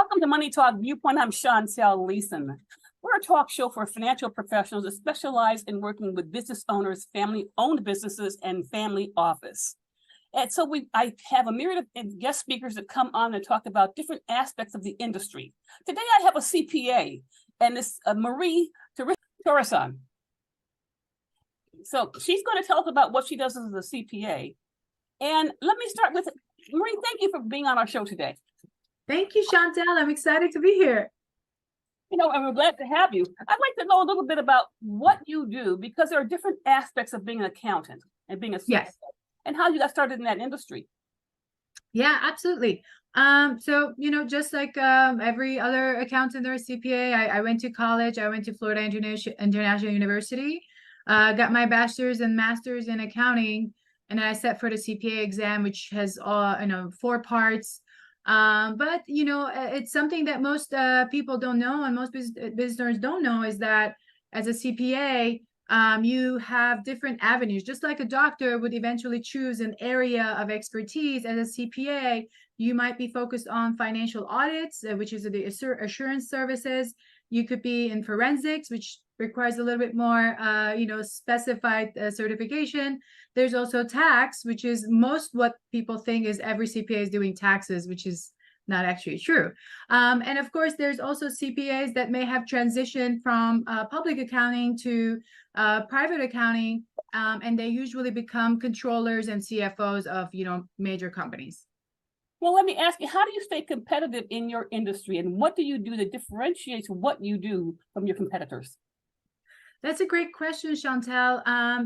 Welcome to Money Talk Viewpoint. I'm Chantel Leeson. We're a talk show for financial professionals that specialize in working with business owners, family-owned businesses, and family office. And so I have a myriad of guest speakers that come on and talk about different aspects of the industry. Today I have a CPA, and it's marietorossiancpa. So she's going to tell us about what she does as a CPA. And let me start with, Marie, thank you for being on our show today. Thank you, Chantel. I'm excited to be here. And we're glad to have you. I'd like to know a little bit about what you do, because there are different aspects of being an accountant and being a CPA, yes, and how you got started in that industry. Yeah, absolutely. So, just like every other accountant or CPA, I went to college. I went to Florida International University, got my bachelor's and master's in accounting, and then I set for the CPA exam, which has 4 parts. But it's something that most people don't know, and most business owners don't know, is that as a CPA, you have different avenues. Just like a doctor would eventually choose an area of expertise, as a CPA, you might be focused on financial audits, which is the assurance services. You could be in forensics, which requires a little bit more, specified certification. There's also tax, which is most what people think is every CPA is doing taxes, which is not actually true. And of course, there's also CPAs that may have transitioned from public accounting to private accounting, and they usually become controllers and CFOs of, major companies. Well, let me ask you, how do you stay competitive in your industry, and what do you do that differentiates what you do from your competitors? That's a great question, Chantel.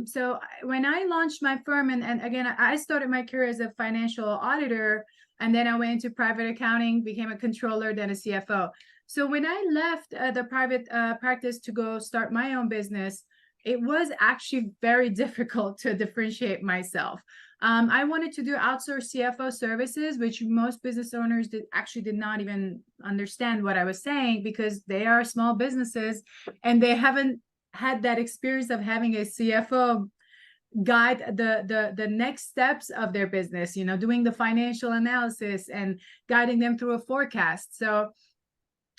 So when I launched my firm, and again, I started my career as a financial auditor, and then I went into private accounting, became a controller, then a CFO. So when I left the private practice to go start my own business, it was actually very difficult to differentiate myself. I wanted to do outsourced CFO services, which most business owners did not even understand what I was saying, because they are small businesses and they haven't had that experience of having a CFO guide the next steps of their business, doing the financial analysis and guiding them through a forecast. So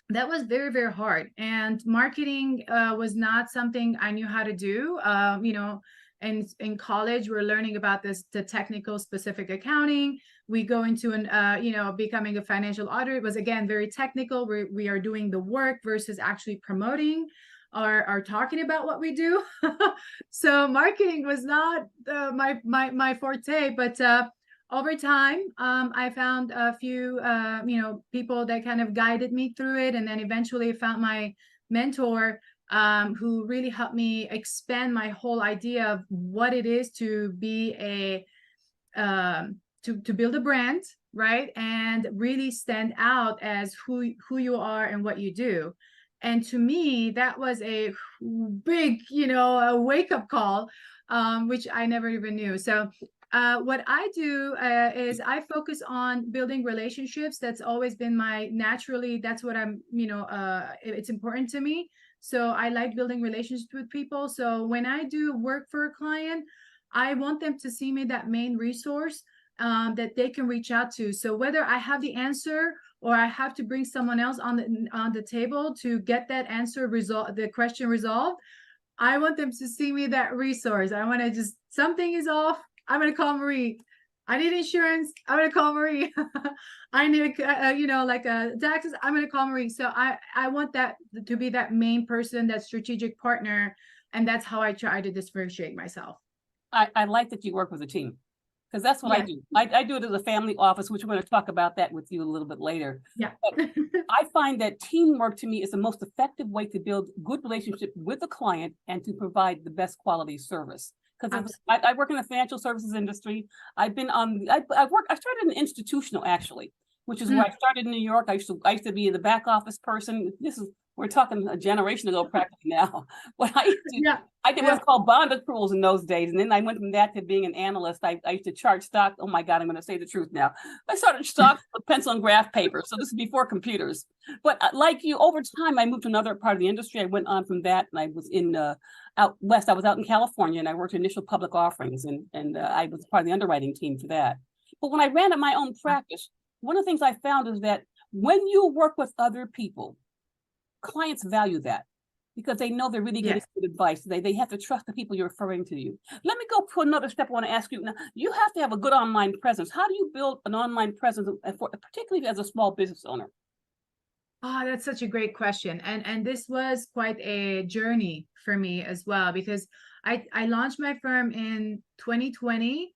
that was very, very hard. And marketing was not something I knew how to do. And in college, we're learning about the technical specific accounting. We go into becoming a financial auditor. It was, again, very technical. We are doing the work versus actually promoting or talking about what we do. So marketing was not my forte, but over time, I found a few people that kind of guided me through it, and then eventually found my mentor, who really helped me expand my whole idea of what it is to be to build a brand, right, and really stand out as who you are and what you do. And to me, that was a big, a wake-up call, which I never even knew. So what I do is I focus on building relationships. That's always been that's what I'm, it's important to me. So I like building relationships with people. So when I do work for a client, I want them to see me that main resource that they can reach out to. So whether I have the answer or I have to bring someone else on the table to get that answer the question resolved, I want them to see me that resource. I want to something is off, I'm going to call Marie. I need insurance, I'm going to call Marie. I need, taxes, I'm going to call Marie. So I want that to be that main person, that strategic partner. And that's how I try to differentiate myself. I like that you work with a team, because that's what I do. I do it as a family office, which we're going to talk about that with you a little bit later. Yeah. But I find that teamwork to me is the most effective way to build good relationship with the client and to provide the best quality service. Because I work in the financial services industry. I started in institutional, actually, which is where I started in New York. I used to be the back office person. We're talking a generation ago practically now. I did what's called bond accruals in those days. And then I went from that to being an analyst. I used to chart stock. Oh my God, I'm going to say the truth now. I started stocks with pencil and graph paper. So this is before computers. But like you, over time, I moved to another part of the industry. I went on from that, and I was in out west. I was out in California, and I worked initial public offerings, and I was part of the underwriting team for that. But when I ran my own practice, one of the things I found is that when you work with other people, clients value that because they know they're really getting good advice. They have to trust the people you're referring to you. Let me go to another step. I want to ask you now, you have to have a good online presence. How do you build an online presence, particularly as a small business owner? Oh, that's such a great question. And this was quite a journey for me as well, because I launched my firm in 2020.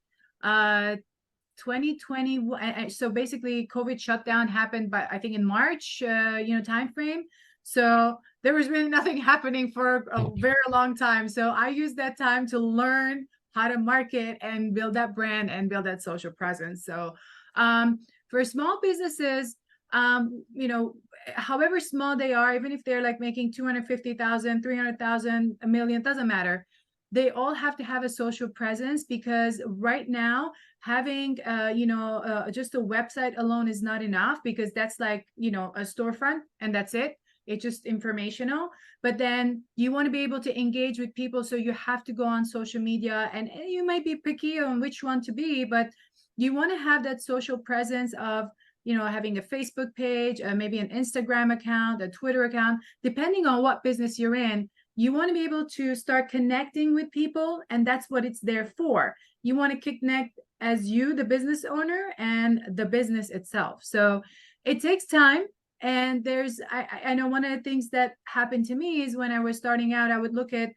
2020, so basically COVID shutdown happened, but I think in March, time frame. So there was really nothing happening for a very long time. So I used that time to learn how to market and build that brand and build that social presence. So for small businesses, however small they are, even if they're like making 250,000, 300,000, a million, doesn't matter. They all have to have a social presence, because right now having just a website alone is not enough, because that's like a storefront and that's it. It's just informational. But then you want to be able to engage with people, so you have to go on social media, and you might be picky on which one to be, but you want to have that social presence of having a Facebook page, maybe an Instagram account, a Twitter account, depending on what business you're in. You want to be able to start connecting with people, and that's what it's there for. You want to connect as you, the business owner, and the business itself. So it takes time. And I know one of the things that happened to me is when I was starting out, I would look at,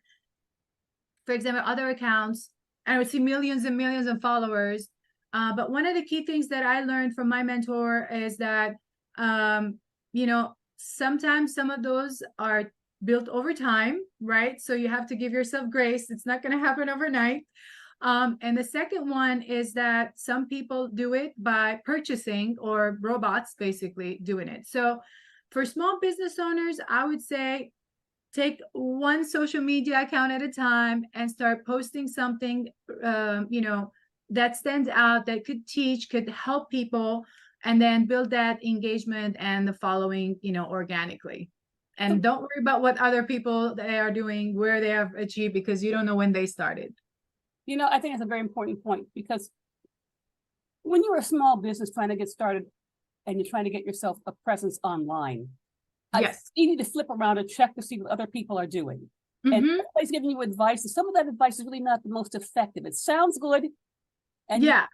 for example, other accounts, and I would see millions and millions of followers. But one of the key things that I learned from my mentor is that, sometimes some of those are built over time, right? So you have to give yourself grace. It's not going to happen overnight. And the second one is that some people do it by purchasing, or robots basically doing it. So for small business owners, I would say take one social media account at a time and start posting something, that stands out, that could teach, could help people, and then build that engagement and the following, organically. And don't worry about what other people they are doing, where they have achieved, because you don't know when they started. I think that's a very important point, because when you're a small business trying to get started and you're trying to get yourself a presence online, it's easy to flip around and check to see what other people are doing. And everybody's giving you advice, and some of that advice is really not the most effective. It sounds good. And yes,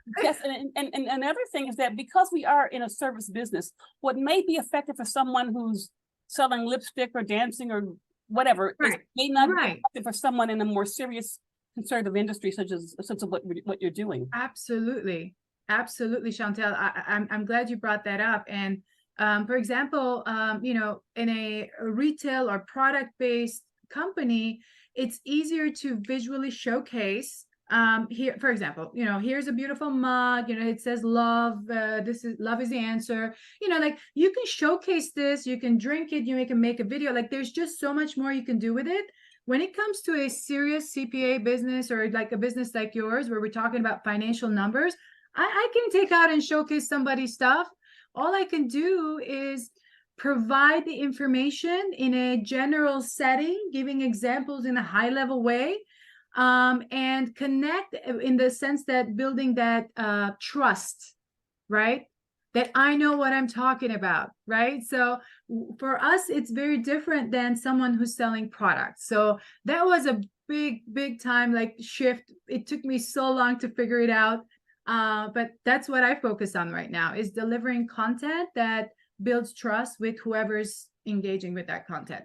and another thing is that because we are in a service business, what may be effective for someone who's selling lipstick or dancing or whatever may not be effective for someone in a more serious conservative industry, such as what you're doing. Absolutely, Chantel. I'm glad you brought that up. And for example, in a retail or product-based company, it's easier to visually showcase. Here, for example, here's a beautiful mug, it says love, love is the answer, like you can showcase this, you can drink it, you can make a video, like there's just so much more you can do with it. When it comes to a serious CPA business, or like a business like yours, where we're talking about financial numbers, I can take out and showcase somebody's stuff. All I can do is provide the information in a general setting, giving examples in a high level way, and connect in the sense that building that trust, right? That I know what I'm talking about, right? So for us, it's very different than someone who's selling products. So that was a big time like shift. It took me so long to figure it out. But that's what I focus on right now, is delivering content that builds trust with whoever's engaging with that content.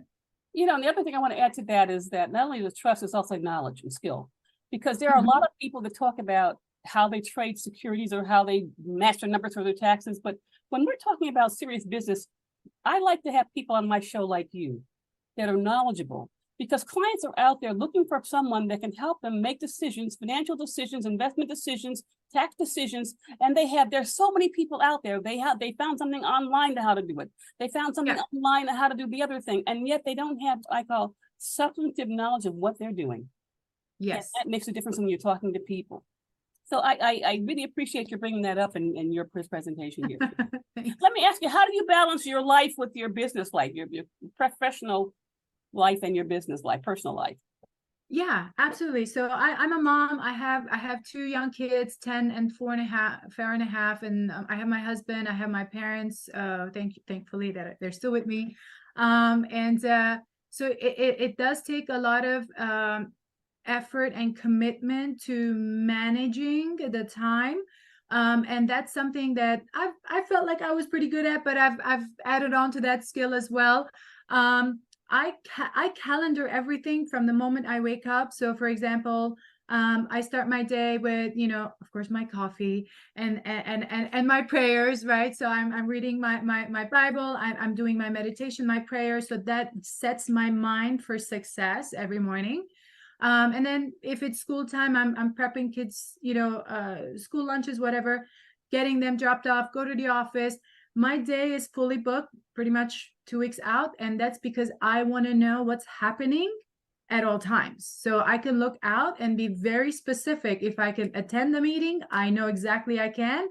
And the other thing I want to add to that is that not only the trust, is also knowledge and skill, because there are a lot of people that talk about how they trade securities or how they match their numbers for their taxes. But when we're talking about serious business, I like to have people on my show like you that are knowledgeable, because clients are out there looking for someone that can help them make decisions, financial decisions, investment decisions, tax decisions. And there's so many people out there. They found something online to how to do it. They found something online on how to do the other thing. And yet they don't have, I call, substantive knowledge of what they're doing. Yes. And that makes a difference when you're talking to people. So I really appreciate you bringing that up in your presentation here. Let me ask you, how do you balance your life with your business life, your professional life and your business life, personal life? Yeah, absolutely. So I'm a mom. I have two young kids, 10 and 4.5, and I have my husband, I have my parents, thankfully that they're still with me. And so it does take a lot of effort and commitment to managing the time. And that's something that I felt like I was pretty good at, but I've added on to that skill as well. I calendar everything from the moment I wake up. So for example, I start my day with, of course, my coffee and my prayers, right? So I'm reading my Bible, I'm doing my meditation, my prayers. So that sets my mind for success every morning. And then if it's school time, I'm prepping kids, school lunches, whatever, getting them dropped off, go to the office. My day is fully booked pretty much 2 weeks out. And that's because I want to know what's happening at all times. So I can look out and be very specific. If I can attend the meeting, I know exactly I can,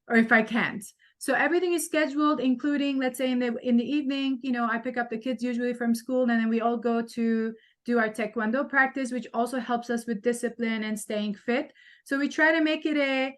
or if I can't. So everything is scheduled, including, let's say in the evening, I pick up the kids usually from school, and then we all go to do our taekwondo practice, which also helps us with discipline and staying fit. So we try to make it a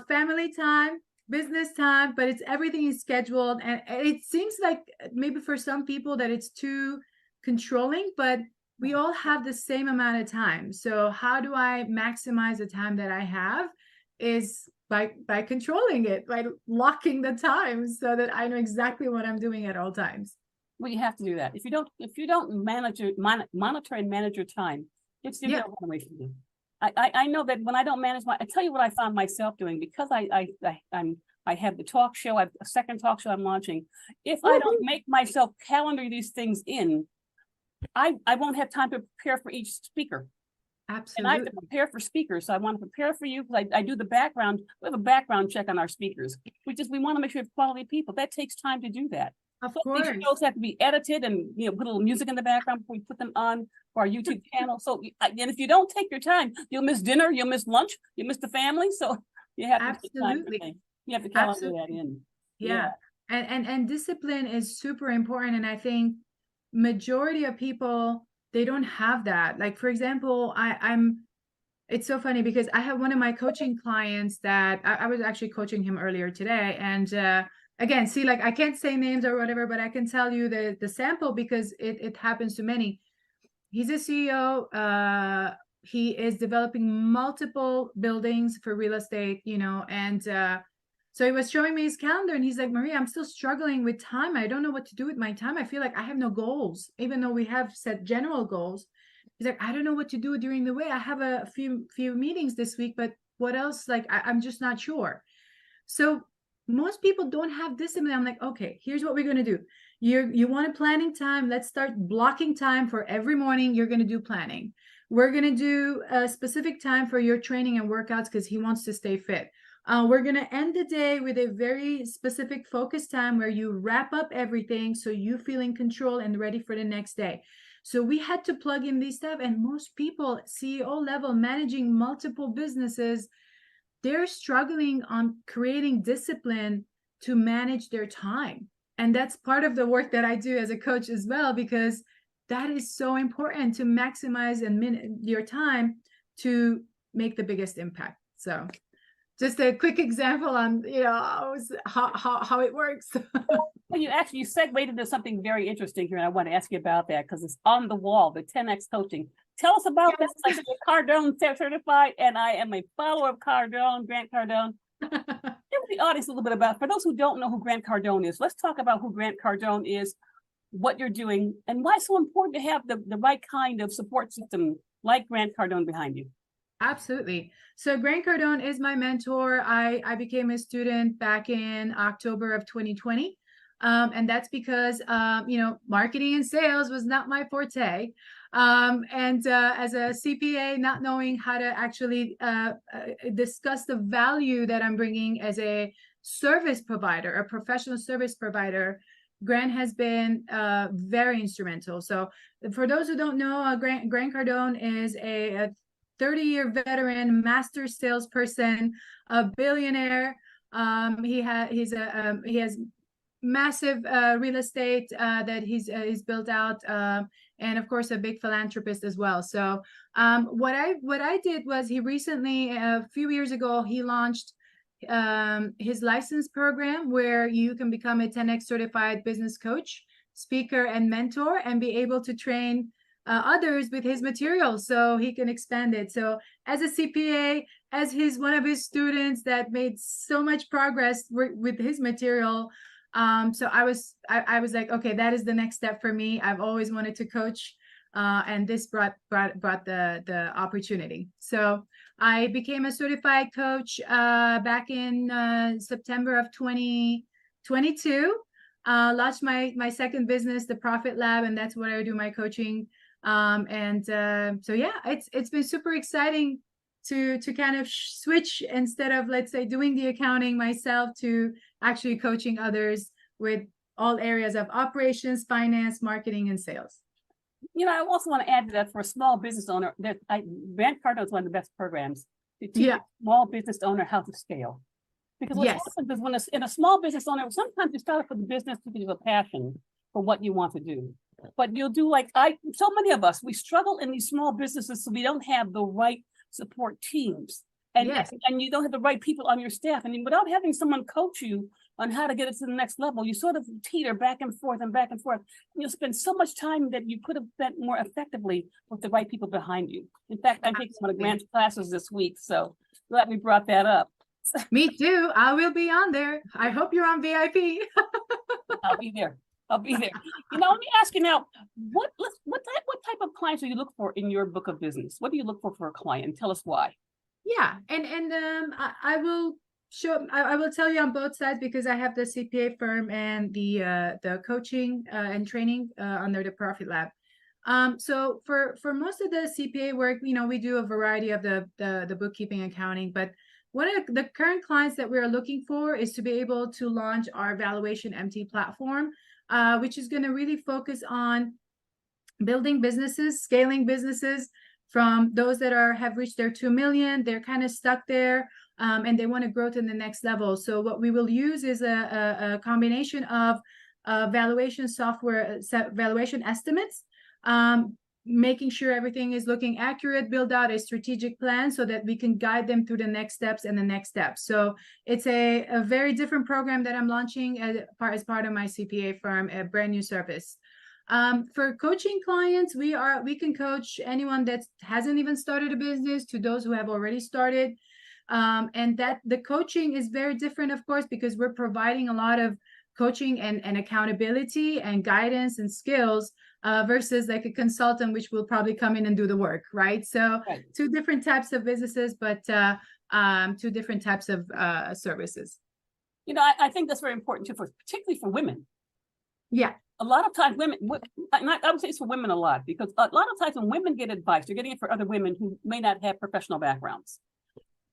family time, business time, but everything is scheduled. And it seems like maybe for some people that it's too controlling, but we all have the same amount of time. So how do I maximize the time that I have is by controlling it, by locking the time so that I know exactly what I'm doing at all times. Well, you have to do that. If you don't monitor and manage your time, it's you're gonna run away from you. I know that when I don't manage I tell you what I found myself doing, because I have the talk show, I have a second talk show I'm launching. If I don't make myself calendar these things in, I won't have time to prepare for each speaker. Absolutely. And I have to prepare for speakers. So I want to prepare for you, because I do the background. We have a background check on our speakers. We want to make sure we have quality people. That takes time to do that. Of So course. these shows have to be edited and put a little music in the background before we put them on for our YouTube channel. So and if you don't take your time, you'll miss dinner, you'll miss lunch, you'll miss the family. So you have to take time for things. You have to calendar that in. Yeah. And discipline is super important. And I think majority of people, they don't have that. Like, for example, it's so funny because I have one of my coaching clients that I was actually coaching him earlier today. And again, see, like, I can't say names or whatever, but I can tell you the sample because it happens to many. He's a CEO. He is developing multiple buildings for real estate, and so he was showing me his calendar, and he's like, Maria, I'm still struggling with time. I don't know what to do with my time. I feel like I have no goals, even though we have set general goals. He's like, I don't know what to do during the week. I have a few meetings this week, but what else? Like, I'm just not sure. So most people don't have discipline. I'm like, okay, here's what we're going to do. You want a planning time. Let's start blocking time for every morning. You're going to do planning. We're going to do a specific time for your training and workouts because he wants to stay fit. We're going to end the day with a very specific focus time where you wrap up everything so you feel in control and ready for the next day. So we had to plug in these stuff, and most people, CEO level, managing multiple businesses, they're struggling on creating discipline to manage their time. And that's part of the work that I do as a coach as well, because that is so important to maximize your time to make the biggest impact. So just a quick example on how it works. Well, you segued into something very interesting here, and I want to ask you about that because it's on the wall, the 10X coaching. Tell us about this. I said Cardone certified, and I am a follower of Cardone, Grant Cardone. Give the audience a little bit about, for those who don't know who Grant Cardone is, let's talk about who Grant Cardone is, what you're doing, and why it's so important to have the right kind of support system like Grant Cardone behind you. Absolutely. So Grant Cardone is my mentor. I became a student back in October of 2020. And that's because, marketing and sales was not my forte. And as a CPA, not knowing how to actually discuss the value that I'm bringing as a service provider, a professional service provider, Grant has been very instrumental. So for those who don't know, Grant Cardone is a 30-year veteran, master salesperson, a billionaire. He has massive real estate that he's built out, and of course a big philanthropist as well. So what I did was, he recently, a few years ago, he launched his license program where you can become a 10x certified business coach, speaker, and mentor, and be able to train others with his material so he can expand it. So as a CPA, as one of his students that made so much progress with his material, so I was like, okay, that is the next step for me. I've always wanted to coach, and this brought the opportunity. So I became a certified coach back in September of 2022. Launched my second business, the Profit Lab, and that's where I do my coaching. So yeah, it's been super exciting to kind of switch, instead of, let's say, doing the accounting myself, to actually coaching others with all areas of operations, finance, marketing, and sales. You know, I also want to add to that, for a small business owner, Grant Cardone is one of the best programs to teach a small business owner how to scale. Because what happens is, when in a small business owner, sometimes you start off with a business because you have a passion for what you want to do. But you'll do so many of us, we struggle in these small businesses, so we don't have the right support teams. And you don't have the right people on your staff. And without having someone coach you on how to get it to the next level, you sort of teeter back and forth and back and forth. And you'll spend so much time that you could have spent more effectively with the right people behind you. In fact, I'm taking one of Grant's classes this week, so glad we brought that up. Me too. I will be on there. I hope you're on VIP. I'll be there. Let me ask you now, what type of clients do you look for in your book of business? What do you look for a client? And tell us why. Yeah, and I will I will tell you on both sides, because I have the CPA firm and the coaching and training under the Profit Lab. So for most of the CPA work, we do a variety of the bookkeeping, accounting, but one of the current clients that we are looking for is to be able to launch our Valuation MT platform, which is going to really focus on building businesses, scaling businesses, from those that have reached their 2 million, they're kind of stuck there, and they want to grow to the next level. So what we will use is a combination of valuation software, valuation estimates, making sure everything is looking accurate, build out a strategic plan so that we can guide them through the next steps and the next steps. So it's a very different program that I'm launching as part of my CPA firm, a brand new service. For coaching clients, we can coach anyone that hasn't even started a business to those who have already started. And that the coaching is very different, of course, because we're providing a lot of coaching and accountability and guidance and skills versus like a consultant, which will probably come in and do the work, right? So two different types of businesses, but two different types of services. I think that's very important too, particularly for women. Yeah. A lot of times women, and I would say it's for women a lot, because a lot of times when women get advice, they're getting it for other women who may not have professional backgrounds.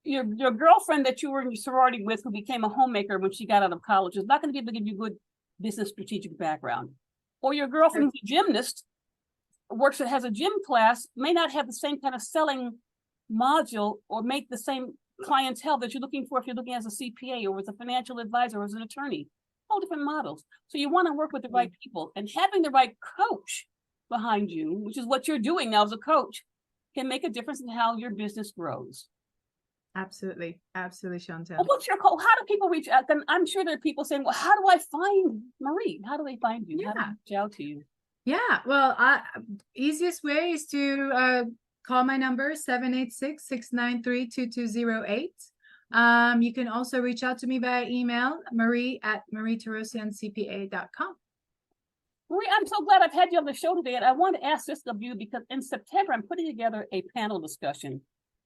Your girlfriend that you were in your sorority with, who became a homemaker when she got out of college, is not going to be able to give you good business strategic background. Or your girlfriend who's a gymnast, has a gym class, may not have the same kind of selling module or make the same clientele that you're looking for if you're looking as a CPA or as a financial advisor or as an attorney. All different models. So you want to work with the right people, and having the right coach behind you, which is what you're doing now as a coach, can make a difference in how your business grows. Absolutely. Absolutely, Chantel. Well, what's your call? How do people reach out? Then I'm sure there are people saying, well, how do I find Marie? How do they find you? How do they reach out to you? Yeah, well, easiest way is to call my number, 786-693-2208. You can also reach out to me via email, marietorossiancpa.com. Marie, I'm so glad I've had you on the show today. And I want to ask this of you, because in September, I'm putting together a panel discussion.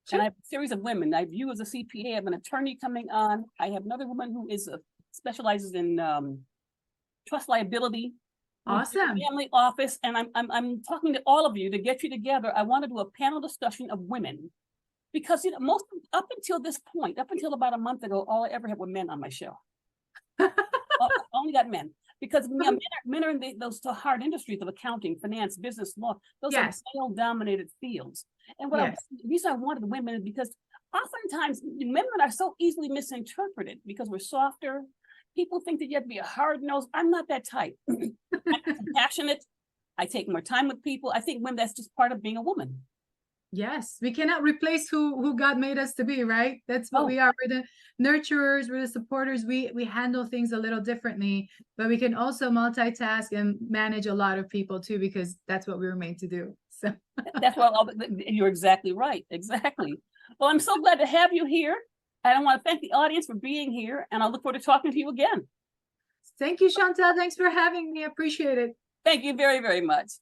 Sure. And I have a series of women. I have you as a CPA. I have an attorney coming on. I have another woman who specializes in trust liability. Awesome. Family office. And I'm talking to all of you to get you together. I want to do a panel discussion of women. Because up until this point, up until about a month ago, all I ever had were men on my show. I only got men, because men are in those hard industries of accounting, finance, business, law. Those are male-dominated fields. And the reason I wanted women is because oftentimes women are so easily misinterpreted, because we're softer, people think that you have to be a hard nose. I'm not that type. I'm compassionate. I take more time with people. I think women, that's just part of being a woman. Yes, we cannot replace who God made us to be, right? That's what we are. We're the nurturers, we're the supporters. We handle things a little differently, but we can also multitask and manage a lot of people too, because that's what we were made to do. So that's what you're exactly right. Exactly. Well, I'm so glad to have you here. And I want to thank the audience for being here. And I look forward to talking to you again. Thank you, Chantel. Thanks for having me. I appreciate it. Thank you very, very much.